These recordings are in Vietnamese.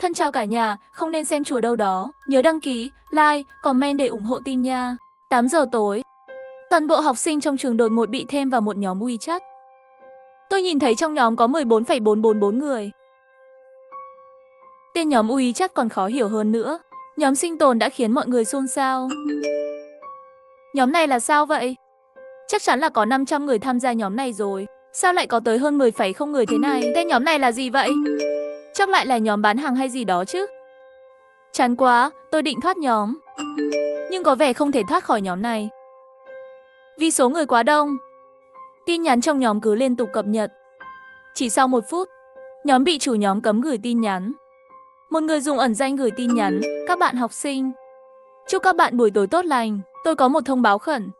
Thân chào cả nhà, không nên xem chùa đâu đó. Nhớ đăng ký, like, comment để ủng hộ team nha. 8 giờ tối. Toàn bộ học sinh trong trường đột ngột bị thêm vào một nhóm WeChat. Tôi nhìn thấy trong nhóm có 14,444 người. Tên nhóm WeChat còn khó hiểu hơn nữa. Nhóm sinh tồn đã khiến mọi người xôn xao. Nhóm này là sao vậy? Chắc chắn là có 500 người tham gia nhóm này rồi. Sao lại có tới hơn 10,0 người thế này? Tên nhóm này là gì vậy? Chắc lại là nhóm bán hàng hay gì đó chứ. Chán quá, tôi định thoát nhóm. Nhưng có vẻ không thể thoát khỏi nhóm này. Vì số người quá đông. Tin nhắn trong nhóm cứ liên tục cập nhật. Chỉ sau 1 phút, nhóm bị chủ nhóm cấm gửi tin nhắn. Một người dùng ẩn danh gửi tin nhắn: các bạn học sinh, chúc các bạn buổi tối tốt lành. Tôi có một thông báo khẩn.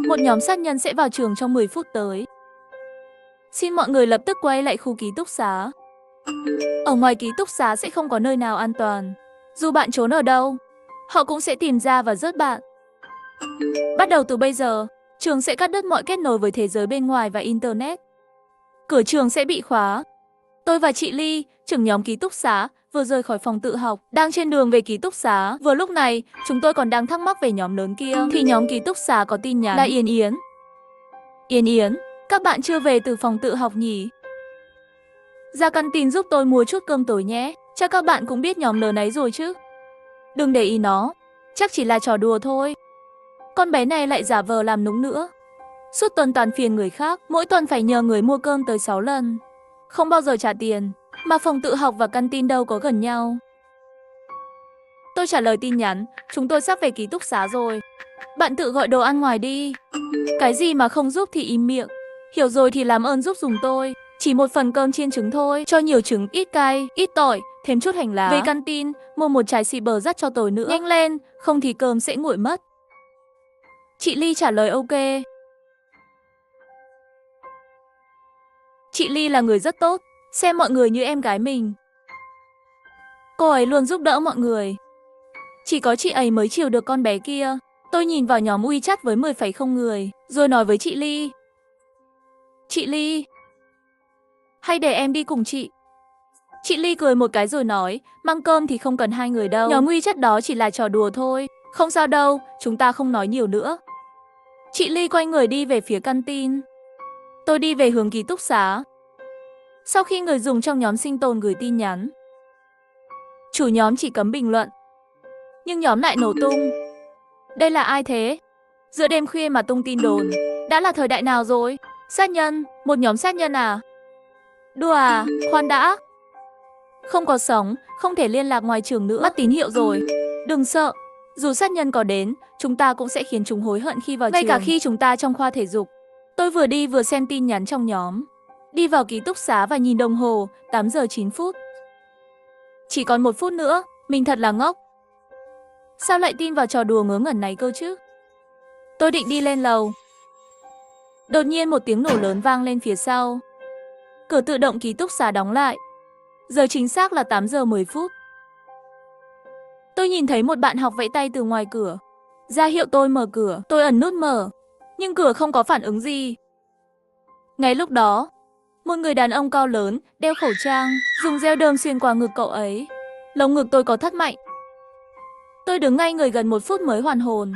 Một nhóm sát nhân sẽ vào trường trong 10 phút tới. Xin mọi người lập tức quay lại khu ký túc xá. Ở ngoài ký túc xá sẽ không có nơi nào an toàn. Dù bạn trốn ở đâu, họ cũng sẽ tìm ra và giết bạn. Bắt đầu từ bây giờ, trường sẽ cắt đứt mọi kết nối với thế giới bên ngoài và Internet. Cửa trường sẽ bị khóa. Tôi và chị Ly, trưởng nhóm ký túc xá, vừa rời khỏi phòng tự học, đang trên đường về ký túc xá. Vừa lúc này, chúng tôi còn đang thắc mắc về nhóm lớn kia, thì nhóm ký túc xá có tin nhắn là Yến Yến. Yến Yến, các bạn chưa về từ phòng tự học nhỉ? Ra căn tin giúp tôi mua chút cơm tối nhé. Chắc các bạn cũng biết nhóm lớn ấy rồi chứ. Đừng để ý nó, chắc chỉ là trò đùa thôi. Con bé này lại giả vờ làm nũng nữa. Suốt tuần toàn phiền người khác, mỗi tuần phải nhờ người mua cơm tới 6 lần. Không bao giờ trả tiền, mà phòng tự học và căn tin đâu có gần nhau. Tôi trả lời tin nhắn: chúng tôi sắp về ký túc xá rồi. Bạn tự gọi đồ ăn ngoài đi. Cái gì mà không giúp thì im miệng. Hiểu rồi thì làm ơn giúp dùng tôi. Chỉ một phần cơm chiên trứng thôi, cho nhiều trứng, ít cay, ít tỏi, thêm chút hành lá. Về căn tin, mua một trái xì bờ dắt cho tôi nữa. Nhanh lên, không thì cơm sẽ nguội mất. Chị Ly trả lời ok. Chị Ly là người rất tốt, xem mọi người như em gái mình. Cô ấy luôn giúp đỡ mọi người. Chỉ có chị ấy mới chiều được con bé kia. Tôi nhìn vào nhóm WeChat với 10,0 người, rồi nói với chị Ly: chị Ly, hay để em đi cùng chị. Chị Ly cười một cái rồi nói: mang cơm thì không cần 2 người đâu. Nhóm WeChat đó chỉ là trò đùa thôi. Không sao đâu, chúng ta không nói nhiều nữa. Chị Ly quay người đi về phía căn tin. Tôi đi về hướng ký túc xá. Sau khi người dùng trong nhóm sinh tồn gửi tin nhắn, chủ nhóm chỉ cấm bình luận, nhưng nhóm lại nổ tung. Đây là ai thế? Giữa đêm khuya mà tung tin đồn. Đã là thời đại nào rồi? Sát nhân? Một nhóm sát nhân à? Đùa à? Khoan đã. Không có sóng, không thể liên lạc ngoài trường nữa. Mất tín hiệu rồi. Đừng sợ. Dù sát nhân có đến, chúng ta cũng sẽ khiến chúng hối hận khi vào trường. Ngay cả khi chúng ta trong khoa thể dục. Tôi vừa đi vừa xem tin nhắn trong nhóm. Đi vào ký túc xá và nhìn đồng hồ, 8 giờ 9 phút. Chỉ còn 1 phút nữa, mình thật là ngốc. Sao lại tin vào trò đùa ngớ ngẩn này cơ chứ? Tôi định đi lên lầu. Đột nhiên một tiếng nổ lớn vang lên phía sau. Cửa tự động ký túc xá đóng lại. Giờ chính xác là 8 giờ 10 phút. Tôi nhìn thấy một bạn học vẫy tay từ ngoài cửa, ra hiệu tôi mở cửa. Tôi ấn nút mở, nhưng cửa không có phản ứng gì. Ngay lúc đó, một người đàn ông cao lớn, đeo khẩu trang, dùng gel đơm xuyên qua ngực cậu ấy. Lồng ngực tôi có thắt mạnh. Tôi đứng ngay người gần 1 phút mới hoàn hồn.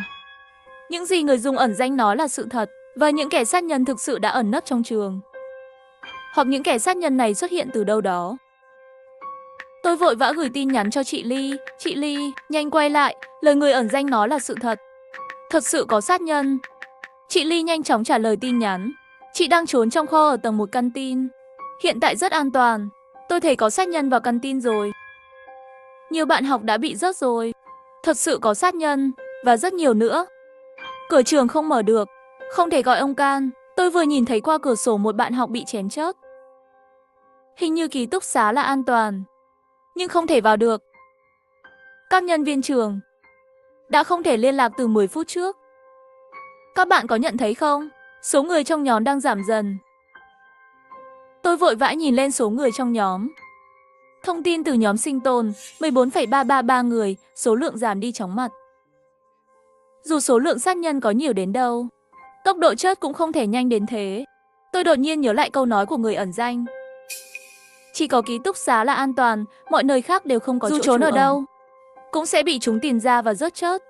Những gì người dùng ẩn danh nói là sự thật, và những kẻ sát nhân thực sự đã ẩn nấp trong trường. Hoặc những kẻ sát nhân này xuất hiện từ đâu đó. Tôi vội vã gửi tin nhắn cho chị Ly. Chị Ly, nhanh quay lại, lời người ẩn danh nói là sự thật. Thật sự có sát nhân. Chị Ly nhanh chóng trả lời tin nhắn. Chị đang trốn trong kho ở tầng 1 căn tin. Hiện tại rất an toàn. Tôi thấy có sát nhân vào căn tin rồi. Nhiều bạn học đã bị rớt rồi. Thật sự có sát nhân, và rất nhiều nữa. Cửa trường không mở được, không thể gọi ông can. Tôi vừa nhìn thấy qua cửa sổ một bạn học bị chém chớt. Hình như ký túc xá là an toàn, nhưng không thể vào được. Các nhân viên trường đã không thể liên lạc từ 10 phút trước. Các bạn có nhận thấy không? Số người trong nhóm đang giảm dần. Tôi vội vã nhìn lên số người trong nhóm. Thông tin từ nhóm sinh tồn, 14,333 người, số lượng giảm đi chóng mặt. Dù số lượng sát nhân có nhiều đến đâu, tốc độ chết cũng không thể nhanh đến thế. Tôi đột nhiên nhớ lại câu nói của người ẩn danh. Chỉ có ký túc xá là an toàn, mọi nơi khác đều không có chỗ trốn ở đâu. Cũng sẽ bị chúng tìm ra và rớt chớt.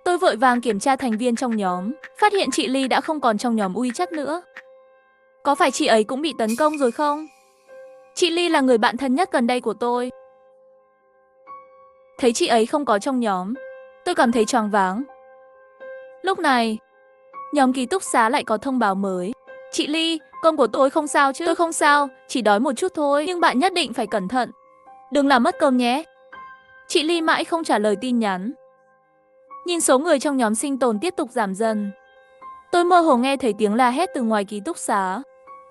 Tôi vội vàng kiểm tra thành viên trong nhóm, phát hiện chị Ly đã không còn trong nhóm WeChat nữa. Có phải chị ấy cũng bị tấn công rồi không? Chị Ly là người bạn thân nhất gần đây của tôi. Thấy chị ấy không có trong nhóm, tôi cảm thấy choáng váng. Lúc này, nhóm ký túc xá lại có thông báo mới. Chị Ly, con của tôi không sao chứ? Tôi không sao, chỉ đói một chút thôi, nhưng bạn nhất định phải cẩn thận. Đừng làm mất cơm nhé. Chị Ly mãi không trả lời tin nhắn. Nhìn số người trong nhóm sinh tồn tiếp tục giảm dần. Tôi mơ hồ nghe thấy tiếng la hét từ ngoài ký túc xá.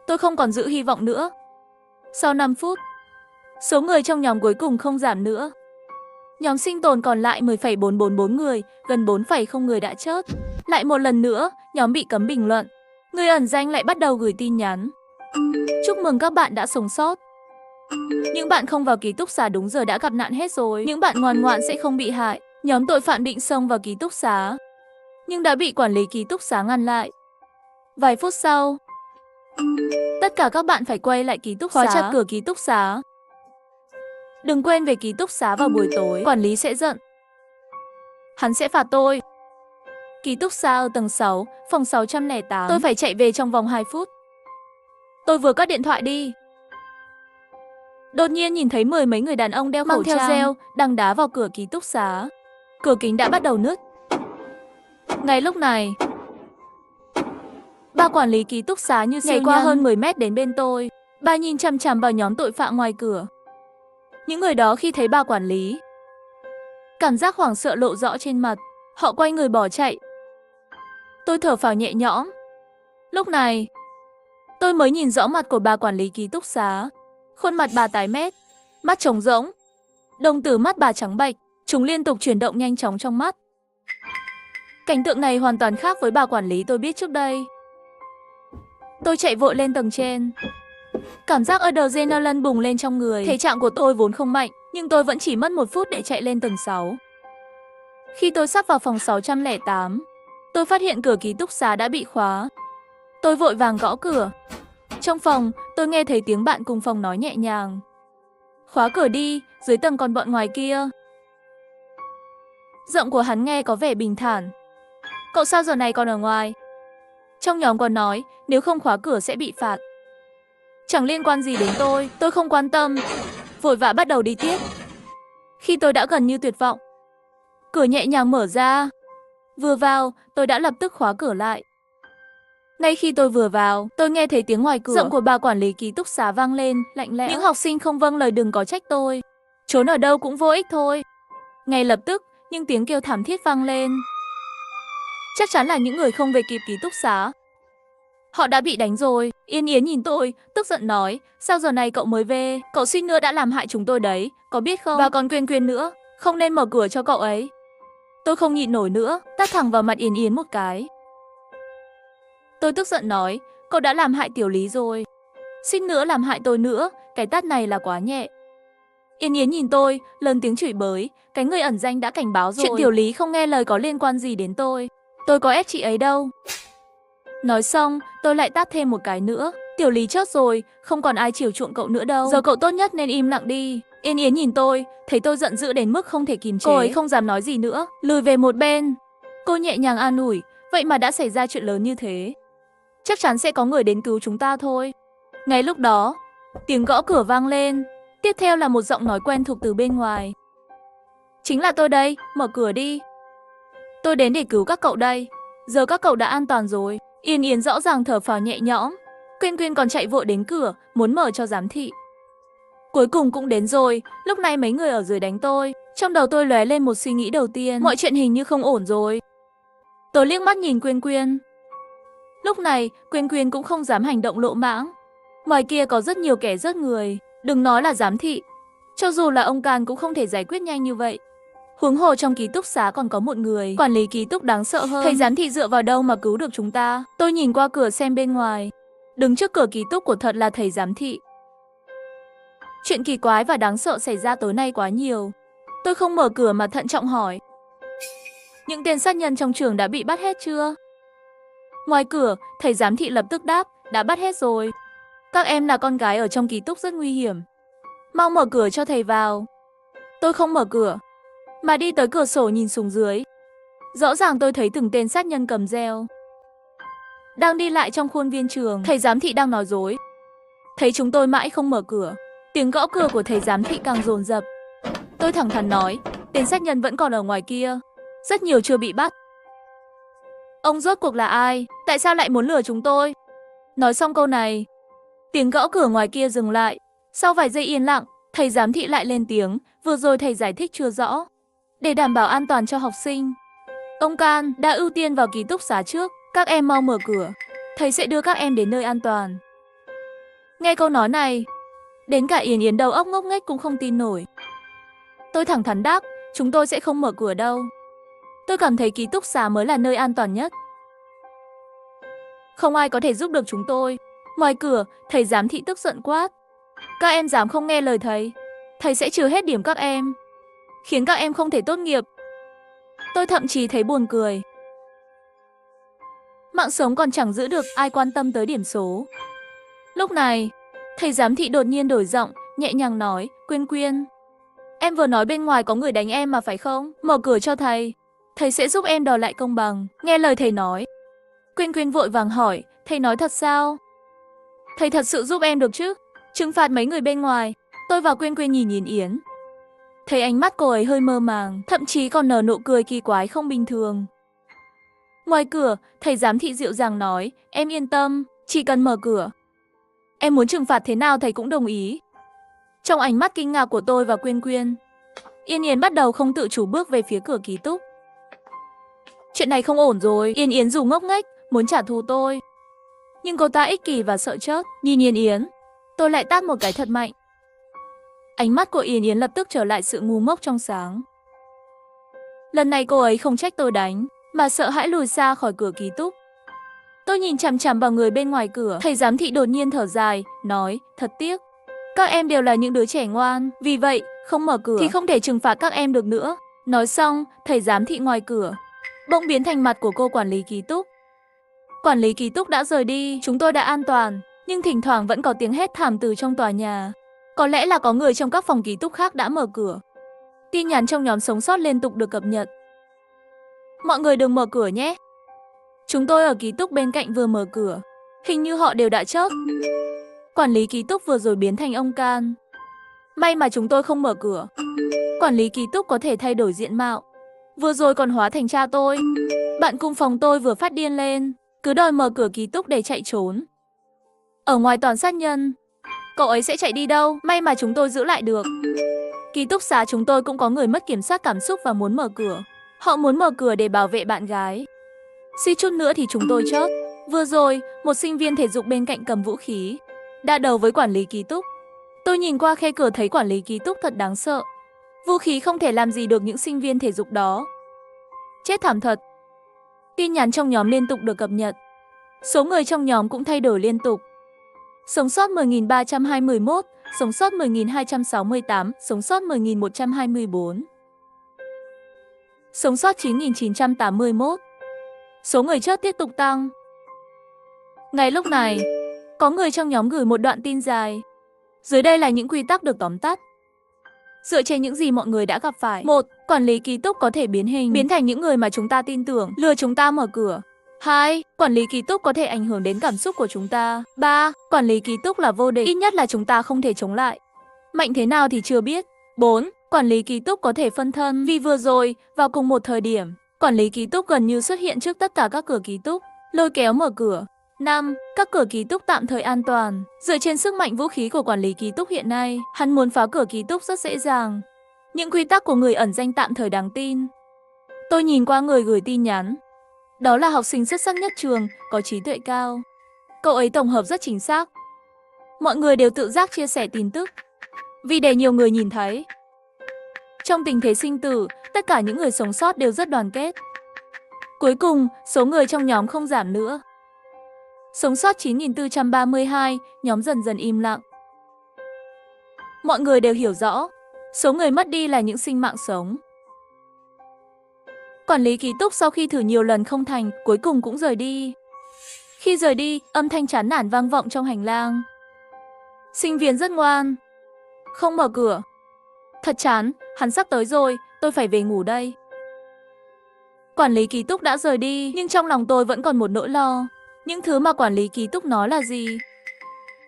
Tôi không còn giữ hy vọng nữa. Sau 5 phút, số người trong nhóm cuối cùng không giảm nữa. Nhóm sinh tồn còn lại 10,444 người, gần 4,0 người đã chết. Lại một lần nữa, nhóm bị cấm bình luận. Người ẩn danh lại bắt đầu gửi tin nhắn. Chúc mừng các bạn đã sống sót. Những bạn không vào ký túc xá đúng giờ đã gặp nạn hết rồi. Những bạn ngoan ngoãn sẽ không bị hại. Nhóm tội phạm định xông vào ký túc xá, nhưng đã bị quản lý ký túc xá ngăn lại. Vài phút sau, tất cả các bạn phải quay lại ký túc xá, khóa chặt cửa ký túc xá. Đừng quên về ký túc xá vào buổi tối, quản lý sẽ giận. Hắn sẽ phạt tôi. Ký túc xá ở tầng 6, phòng 608. Tôi phải chạy về trong vòng 2 phút. Tôi vừa cất điện thoại đi. Đột nhiên nhìn thấy 10 mấy người đàn ông đeo khẩu trang, mang theo reo, đang đá vào cửa ký túc xá. Cửa kính đã bắt đầu nứt. Ngay lúc này, ba quản lý ký túc xá như siêu nhảy qua hơn 10 mét đến bên tôi. Ba nhìn chằm chằm vào nhóm tội phạm ngoài cửa. Những người đó khi thấy ba quản lý, cảm giác hoảng sợ lộ rõ trên mặt. Họ quay người bỏ chạy. Tôi thở phào nhẹ nhõm. Lúc này, tôi mới nhìn rõ mặt của bà quản lý ký túc xá. Khuôn mặt bà tái mét, mắt trống rỗng. Đồng tử mắt bà trắng bệch, chúng liên tục chuyển động nhanh chóng trong mắt. Cảnh tượng này hoàn toàn khác với bà quản lý tôi biết trước đây. Tôi chạy vội lên tầng trên. Cảm giác adrenaline bùng lên trong người. Thể trạng của tôi vốn không mạnh, nhưng tôi vẫn chỉ mất 1 phút để chạy lên tầng 6. Khi tôi sắp vào phòng 608, tôi phát hiện cửa ký túc xá đã bị khóa. Tôi vội vàng gõ cửa. Trong phòng, tôi nghe thấy tiếng bạn cùng phòng nói nhẹ nhàng. Khóa cửa đi, dưới tầng còn bọn ngoài kia. Giọng của hắn nghe có vẻ bình thản. Cậu sao giờ này còn ở ngoài? Trong nhóm còn nói, nếu không khóa cửa sẽ bị phạt. Chẳng liên quan gì đến tôi không quan tâm. Vội vã bắt đầu đi tiếp. Khi tôi đã gần như tuyệt vọng, cửa nhẹ nhàng mở ra. Vừa vào, tôi đã lập tức khóa cửa lại. Ngay khi tôi vừa vào, tôi nghe thấy tiếng ngoài cửa. Giọng của bà quản lý ký túc xá vang lên, lạnh lẽo. Những học sinh không vâng lời đừng có trách tôi. Trốn ở đâu cũng vô ích thôi. Ngay lập tức, những tiếng kêu thảm thiết vang lên. Chắc chắn là những người không về kịp ký túc xá. Họ đã bị đánh rồi. Yên Yến nhìn tôi, tức giận nói, sao giờ này cậu mới về? Cậu suýt nữa đã làm hại chúng tôi đấy, có biết không? Và còn Quyên Quyên nữa, không nên mở cửa cho cậu ấy. Tôi không nhịn nổi nữa, tát thẳng vào mặt Yên Yến một cái. Tôi tức giận nói, cậu đã làm hại Tiểu Lý rồi. Suýt nữa làm hại tôi nữa, cái tát này là quá nhẹ. Yên Yến nhìn tôi, lớn tiếng chửi bới, cái người ẩn danh đã cảnh báo rồi. Chuyện Tiểu Lý không nghe lời có liên quan gì đến tôi có ép chị ấy đâu. Nói xong, tôi lại tát thêm một cái nữa. Tiểu Lý chết rồi, không còn ai chiều chuộng cậu nữa đâu. Giờ cậu tốt nhất nên im lặng đi. Yên Yến nhìn tôi, thấy tôi giận dữ đến mức không thể kìm chế. Cô ấy không dám nói gì nữa, lùi về một bên. Cô nhẹ nhàng an ủi, vậy mà đã xảy ra chuyện lớn như thế. Chắc chắn sẽ có người đến cứu chúng ta thôi. Ngay lúc đó, tiếng gõ cửa vang lên. Tiếp theo là một giọng nói quen thuộc từ bên ngoài. Chính là tôi đây, mở cửa đi. Tôi đến để cứu các cậu đây. Giờ các cậu đã an toàn rồi. Yên Yến rõ ràng thở phào nhẹ nhõm. Quyên Quyên còn chạy vội đến cửa, muốn mở cho giám thị. Cuối cùng cũng đến rồi. Lúc này mấy người ở dưới đánh tôi. Trong đầu tôi lóe lên một suy nghĩ đầu tiên. Mọi chuyện hình như không ổn rồi. Tôi liếc mắt nhìn Quyên Quyên. Lúc này, Quyên Quyên cũng không dám hành động lỗ mãng. Ngoài kia có rất nhiều kẻ giết người. Đừng nói là giám thị. Cho dù là ông Can cũng không thể giải quyết nhanh như vậy. Huống hồ trong ký túc xá còn có một người quản lý ký túc đáng sợ hơn. Thầy giám thị dựa vào đâu mà cứu được chúng ta? Tôi nhìn qua cửa xem bên ngoài. Đứng trước cửa ký túc của thật là thầy giám thị. Chuyện kỳ quái và đáng sợ xảy ra tối nay quá nhiều. Tôi không mở cửa mà thận trọng hỏi. Những tên sát nhân trong trường đã bị bắt hết chưa? Ngoài cửa, thầy giám thị lập tức đáp, đã bắt hết rồi. Các em là con gái ở trong ký túc rất nguy hiểm. Mau mở cửa cho thầy vào. Tôi không mở cửa, mà đi tới cửa sổ nhìn xuống dưới. Rõ ràng tôi thấy từng tên sát nhân cầm reo đang đi lại trong khuôn viên trường. Thầy giám thị đang nói dối. Thấy chúng tôi mãi không mở cửa, tiếng gõ cửa của thầy giám thị càng dồn dập. Tôi thẳng thắn nói, tên sát nhân vẫn còn ở ngoài kia, rất nhiều chưa bị bắt. Ông rốt cuộc là ai? Tại sao lại muốn lừa chúng tôi? Nói xong câu này, tiếng gõ cửa ngoài kia dừng lại. Sau vài giây yên lặng, thầy giám thị lại lên tiếng, vừa rồi thầy giải thích chưa rõ. Để đảm bảo an toàn cho học sinh, ông Can đã ưu tiên vào ký túc xá trước. Các em mau mở cửa, thầy sẽ đưa các em đến nơi an toàn. Nghe câu nói này, đến cả Yến Yến đầu óc ngốc nghếch cũng không tin nổi. Tôi thẳng thắn đáp, chúng tôi sẽ không mở cửa đâu. Tôi cảm thấy ký túc xá mới là nơi an toàn nhất. Không ai có thể giúp được chúng tôi. Ngoài cửa, thầy giám thị tức giận quát. Các em dám không nghe lời thầy sẽ trừ hết điểm các em, khiến các em không thể tốt nghiệp. Tôi thậm chí thấy buồn cười. Mạng sống còn chẳng giữ được, ai quan tâm tới điểm số. Lúc này, thầy giám thị đột nhiên đổi giọng, nhẹ nhàng nói, Quyên Quyên, em vừa nói bên ngoài có người đánh em mà phải không? Mở cửa cho thầy sẽ giúp em đòi lại công bằng. Nghe lời thầy nói, Quyên Quyên vội vàng hỏi, thầy nói thật sao? Thầy thật sự giúp em được chứ? Trừng phạt mấy người bên ngoài. Tôi và Quyên Quyên nhìn Yến. Thấy ánh mắt cô ấy hơi mơ màng, thậm chí còn nở nụ cười kỳ quái không bình thường. Ngoài cửa, thầy giám thị dịu dàng nói, em yên tâm, chỉ cần mở cửa. Em muốn trừng phạt thế nào thầy cũng đồng ý. Trong ánh mắt kinh ngạc của tôi và Quyên Quyên, Yên Yến bắt đầu không tự chủ bước về phía cửa ký túc. Chuyện này không ổn rồi. Yên Yến dù ngốc nghếch, muốn trả thù tôi, nhưng cô ta ích kỷ và sợ chết. Nhìn Yên Yến, tôi lại tát một cái thật mạnh. Ánh mắt của Yên Yến lập tức trở lại sự ngu ngốc trong sáng. Lần này cô ấy không trách tôi đánh, mà sợ hãi lùi xa khỏi cửa ký túc. Tôi nhìn chằm chằm vào người bên ngoài cửa. Thầy giám thị đột nhiên thở dài, nói, thật tiếc. Các em đều là những đứa trẻ ngoan, vì vậy, không mở cửa thì không thể trừng phạt các em được nữa. Nói xong, thầy giám thị ngoài cửa bỗng biến thành mặt của cô quản lý ký túc. Quản lý ký túc đã rời đi, chúng tôi đã an toàn, nhưng thỉnh thoảng vẫn có tiếng hét thảm từ trong tòa nhà. Có lẽ là có người trong các phòng ký túc khác đã mở cửa. Tin nhắn trong nhóm sống sót liên tục được cập nhật. Mọi người đừng mở cửa nhé. Chúng tôi ở ký túc bên cạnh vừa mở cửa, hình như họ đều đã chết. Quản lý ký túc vừa rồi biến thành ông Can. May mà chúng tôi không mở cửa. Quản lý ký túc có thể thay đổi diện mạo, vừa rồi còn hóa thành cha tôi. Bạn cùng phòng tôi vừa phát điên lên, cứ đòi mở cửa ký túc để chạy trốn. Ở ngoài toàn sát nhân, cậu ấy sẽ chạy đi đâu? May mà chúng tôi giữ lại được. Ký túc xá chúng tôi cũng có người mất kiểm soát cảm xúc và muốn mở cửa. Họ muốn mở cửa để bảo vệ bạn gái. Suýt chút nữa thì chúng tôi chết. Vừa rồi, một sinh viên thể dục bên cạnh cầm vũ khí, đả đầu với quản lý ký túc. Tôi nhìn qua khe cửa thấy quản lý ký túc thật đáng sợ. Vũ khí không thể làm gì được những sinh viên thể dục đó. Chết thảm thật. Tin nhắn trong nhóm liên tục được cập nhật. Số người trong nhóm cũng thay đổi liên tục. Sống sót 10.321, sống sót 10.268, sống sót 10.124. Sống sót 9.981. Số người chết tiếp tục tăng. Ngay lúc này, có người trong nhóm gửi một đoạn tin dài. Dưới đây là những quy tắc được tóm tắt. Dựa trên những gì mọi người đã gặp phải. 1. Quản lý ký túc có thể biến thành những người mà chúng ta tin tưởng, lừa chúng ta mở cửa. 2. Quản lý ký túc có thể ảnh hưởng đến cảm xúc của chúng ta. 3. Quản lý ký túc là vô địch, ít nhất là chúng ta không thể chống lại. Mạnh thế nào thì chưa biết. 4. Quản lý ký túc có thể phân thân, vì vừa rồi, vào cùng một thời điểm, quản lý ký túc gần như xuất hiện trước tất cả các cửa ký túc, lôi kéo mở cửa. 5. Các cửa ký túc tạm thời an toàn. Dựa trên sức mạnh vũ khí của quản lý ký túc hiện nay, hắn muốn phá cửa ký túc rất dễ dàng. Những quy tắc của người ẩn danh tạm thời đáng tin. Tôi nhìn qua người gửi tin nhắn. Đó là học sinh xuất sắc nhất trường, có trí tuệ cao. Cậu ấy tổng hợp rất chính xác. Mọi người đều tự giác chia sẻ tin tức, vì để nhiều người nhìn thấy. Trong tình thế sinh tử, tất cả những người sống sót đều rất đoàn kết. Cuối cùng, số người trong nhóm không giảm nữa. Sống sót 9.432, nhóm dần dần im lặng. Mọi người đều hiểu rõ, số người mất đi là những sinh mạng sống. Quản lý ký túc sau khi thử nhiều lần không thành, cuối cùng cũng rời đi. Khi rời đi, âm thanh chán nản vang vọng trong hành lang. Sinh viên rất ngoan. Không mở cửa. Thật chán, hắn sắp tới rồi, tôi phải về ngủ đây. Quản lý ký túc đã rời đi, nhưng trong lòng tôi vẫn còn một nỗi lo. Những thứ mà quản lý ký túc nói là gì?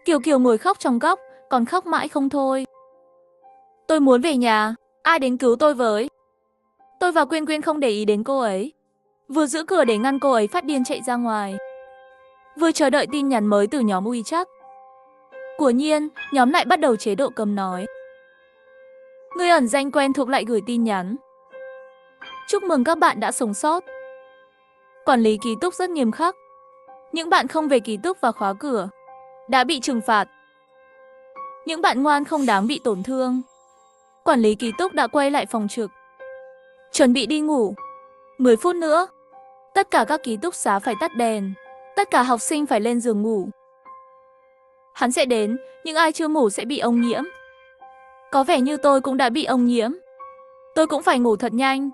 Kiều Kiều ngồi khóc trong góc, còn khóc mãi không thôi. Tôi muốn về nhà, ai đến cứu tôi với. Tôi và Quyên Quyên không để ý đến cô ấy. Vừa giữ cửa để ngăn cô ấy phát điên chạy ra ngoài. Vừa chờ đợi tin nhắn mới từ nhóm WeChat. Quả nhiên, nhóm lại bắt đầu chế độ cấm nói. Người ẩn danh quen thuộc lại gửi tin nhắn. Chúc mừng các bạn đã sống sót. Quản lý ký túc rất nghiêm khắc. Những bạn không về ký túc và khóa cửa đã bị trừng phạt. Những bạn ngoan không đáng bị tổn thương. Quản lý ký túc đã quay lại phòng trực. Chuẩn bị đi ngủ. 10 phút nữa. Tất cả các ký túc xá phải tắt đèn. Tất cả học sinh phải lên giường ngủ. Hắn sẽ đến, nhưng ai chưa ngủ sẽ bị ông nhiễm. Có vẻ như tôi cũng đã bị ông nhiễm. Tôi cũng phải ngủ thật nhanh.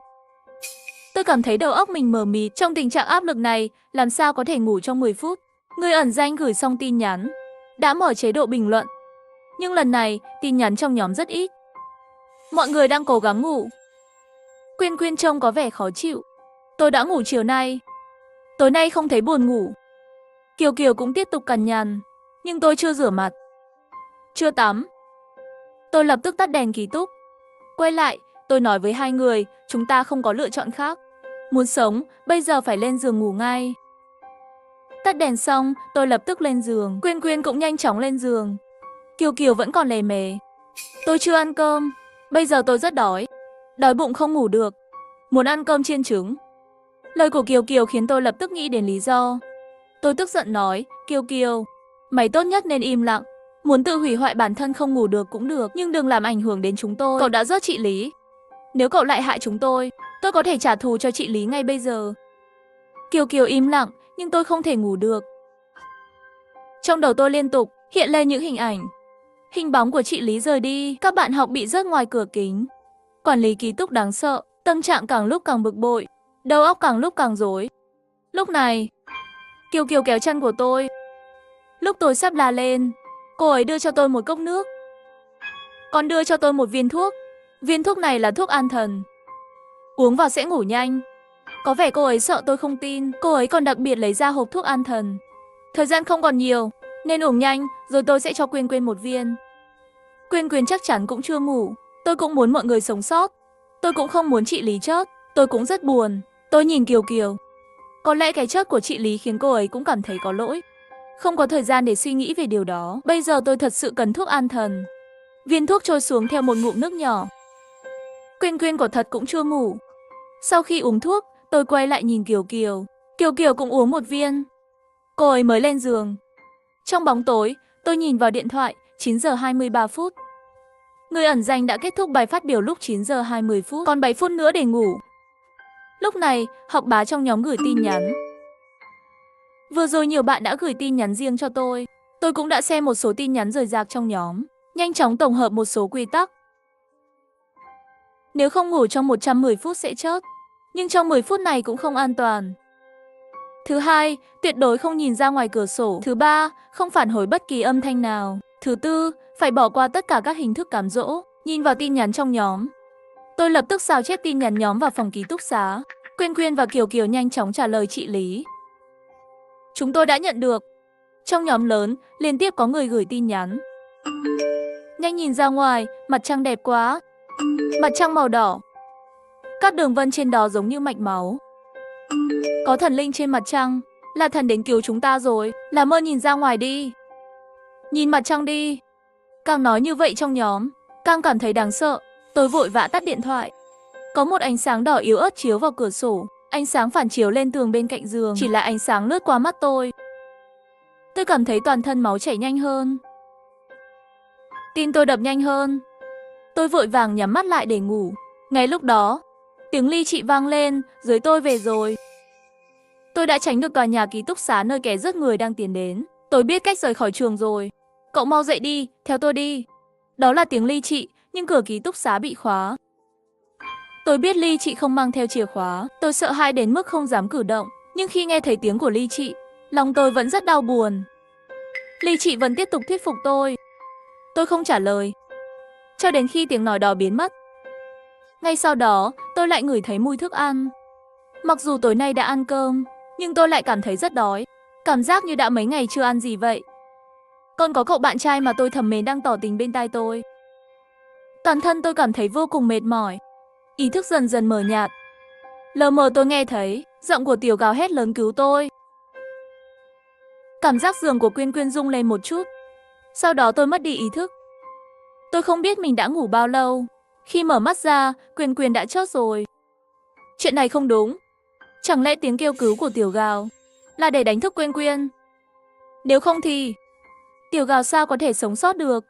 Tôi cảm thấy đầu óc mình mờ mịt trong tình trạng áp lực này, làm sao có thể ngủ trong 10 phút. Người ẩn danh gửi xong tin nhắn, đã mở chế độ bình luận. Nhưng lần này, tin nhắn trong nhóm rất ít. Mọi người đang cố gắng ngủ. Quyên Quyên trông có vẻ khó chịu. Tôi đã ngủ chiều nay. Tối nay không thấy buồn ngủ. Kiều Kiều cũng tiếp tục cằn nhằn. Nhưng tôi chưa rửa mặt. Chưa tắm. Tôi lập tức tắt đèn ký túc. Quay lại, tôi nói với hai người, chúng ta không có lựa chọn khác. Muốn sống, bây giờ phải lên giường ngủ ngay. Tắt đèn xong, tôi lập tức lên giường. Quyên Quyên cũng nhanh chóng lên giường. Kiều Kiều vẫn còn lề mề. Tôi chưa ăn cơm. Bây giờ tôi rất đói. Đói bụng không ngủ được. Muốn ăn cơm chiên trứng. Lời của Kiều Kiều khiến tôi lập tức nghĩ đến lý do. Tôi tức giận nói, Kiều Kiều, mày tốt nhất nên im lặng. Muốn tự hủy hoại bản thân không ngủ được cũng được, nhưng đừng làm ảnh hưởng đến chúng tôi. Cậu đã rớt chị Lý. Nếu cậu lại hại chúng tôi có thể trả thù cho chị Lý ngay bây giờ. Kiều Kiều im lặng, nhưng tôi không thể ngủ được. Trong đầu tôi liên tục hiện lên những hình ảnh. Hình bóng của chị Lý rời đi, các bạn học bị rớt ngoài cửa kính. Quản lý ký túc đáng sợ, tâm trạng càng lúc càng bực bội, đầu óc càng lúc càng rối. Lúc này, Kiều Kiều kéo chân của tôi. Lúc tôi sắp la lên, cô ấy đưa cho tôi một cốc nước. Còn đưa cho tôi một viên thuốc. Viên thuốc này là thuốc an thần. Uống vào sẽ ngủ nhanh. Có vẻ cô ấy sợ tôi không tin. Cô ấy còn đặc biệt lấy ra hộp thuốc an thần. Thời gian không còn nhiều, nên uống nhanh, rồi tôi sẽ cho Quyên Quyên một viên. Quyên Quyên chắc chắn cũng chưa ngủ. Tôi cũng muốn mọi người sống sót. Tôi cũng không muốn chị Lý chớt. Tôi cũng rất buồn. Tôi nhìn Kiều Kiều. Có lẽ cái chớt của chị Lý khiến cô ấy cũng cảm thấy có lỗi. Không có thời gian để suy nghĩ về điều đó. Bây giờ tôi thật sự cần thuốc an thần. Viên thuốc trôi xuống theo một ngụm nước nhỏ. Quyên Quyên quả thật cũng chưa ngủ. Sau khi uống thuốc, tôi quay lại nhìn Kiều Kiều. Kiều Kiều cũng uống một viên. Cô ấy mới lên giường. Trong bóng tối, tôi nhìn vào điện thoại, 9 giờ 23 phút. Người ẩn danh đã kết thúc bài phát biểu lúc 9 giờ 20 phút, còn 7 phút nữa để ngủ. Lúc này, học bá trong nhóm gửi tin nhắn. Vừa rồi nhiều bạn đã gửi tin nhắn riêng cho tôi. Tôi cũng đã xem một số tin nhắn rời rạc trong nhóm, nhanh chóng tổng hợp một số quy tắc. Nếu không ngủ trong 110 phút sẽ chớt, nhưng trong 10 phút này cũng không an toàn. Thứ hai, tuyệt đối không nhìn ra ngoài cửa sổ. Thứ ba, không phản hồi bất kỳ âm thanh nào. Thứ tư, phải bỏ qua tất cả các hình thức cám dỗ. Nhìn vào tin nhắn trong nhóm. Tôi lập tức sao chép tin nhắn nhóm vào phòng ký túc xá. Quyên Quyên và Kiều Kiều nhanh chóng trả lời chị Lý. Chúng tôi đã nhận được. Trong nhóm lớn, liên tiếp có người gửi tin nhắn. Nhanh nhìn ra ngoài, mặt trăng đẹp quá. Mặt trăng màu đỏ. Các đường vân trên đó giống như mạch máu. Có thần linh trên mặt trăng, là thần đến cứu chúng ta rồi. Làm ơn nhìn ra ngoài đi. Nhìn mặt trăng đi. Càng nói như vậy trong nhóm, càng cảm thấy đáng sợ. Tôi vội vã tắt điện thoại. Có một ánh sáng đỏ yếu ớt chiếu vào cửa sổ. Ánh sáng phản chiếu lên tường bên cạnh giường. Chỉ là ánh sáng lướt qua mắt tôi. Tôi cảm thấy toàn thân máu chảy nhanh hơn. Tim tôi đập nhanh hơn. Tôi vội vàng nhắm mắt lại để ngủ. Ngay lúc đó, tiếng ly chị vang lên, dưới tôi về rồi. Tôi đã tránh được tòa nhà ký túc xá nơi kẻ giết người đang tiến đến. Tôi biết cách rời khỏi trường rồi. Cậu mau dậy đi, theo tôi đi. Đó là tiếng ly chị, nhưng cửa ký túc xá bị khóa. Tôi biết ly chị không mang theo chìa khóa. Tôi sợ hãi đến mức không dám cử động. Nhưng khi nghe thấy tiếng của ly chị, lòng tôi vẫn rất đau buồn. Ly chị vẫn tiếp tục thuyết phục tôi. Tôi không trả lời, cho đến khi tiếng nói đó biến mất. Ngay sau đó, tôi lại ngửi thấy mùi thức ăn. Mặc dù tối nay đã ăn cơm, nhưng tôi lại cảm thấy rất đói. Cảm giác như đã mấy ngày chưa ăn gì vậy. Còn có cậu bạn trai mà tôi thầm mến đang tỏ tình bên tai tôi. Toàn thân tôi cảm thấy vô cùng mệt mỏi. Ý thức dần dần mờ nhạt. Lờ mờ tôi nghe thấy giọng của Tiểu gào hét lớn cứu tôi. Cảm giác giường của Quyên Quyên rung lên một chút. Sau đó tôi mất đi ý thức. Tôi không biết mình đã ngủ bao lâu. Khi mở mắt ra, Quyên Quyên đã chết rồi. Chuyện này không đúng. Chẳng lẽ tiếng kêu cứu của Tiểu gào là để đánh thức Quyên Quyên? Nếu không thì Tiểu gào sao có thể sống sót được?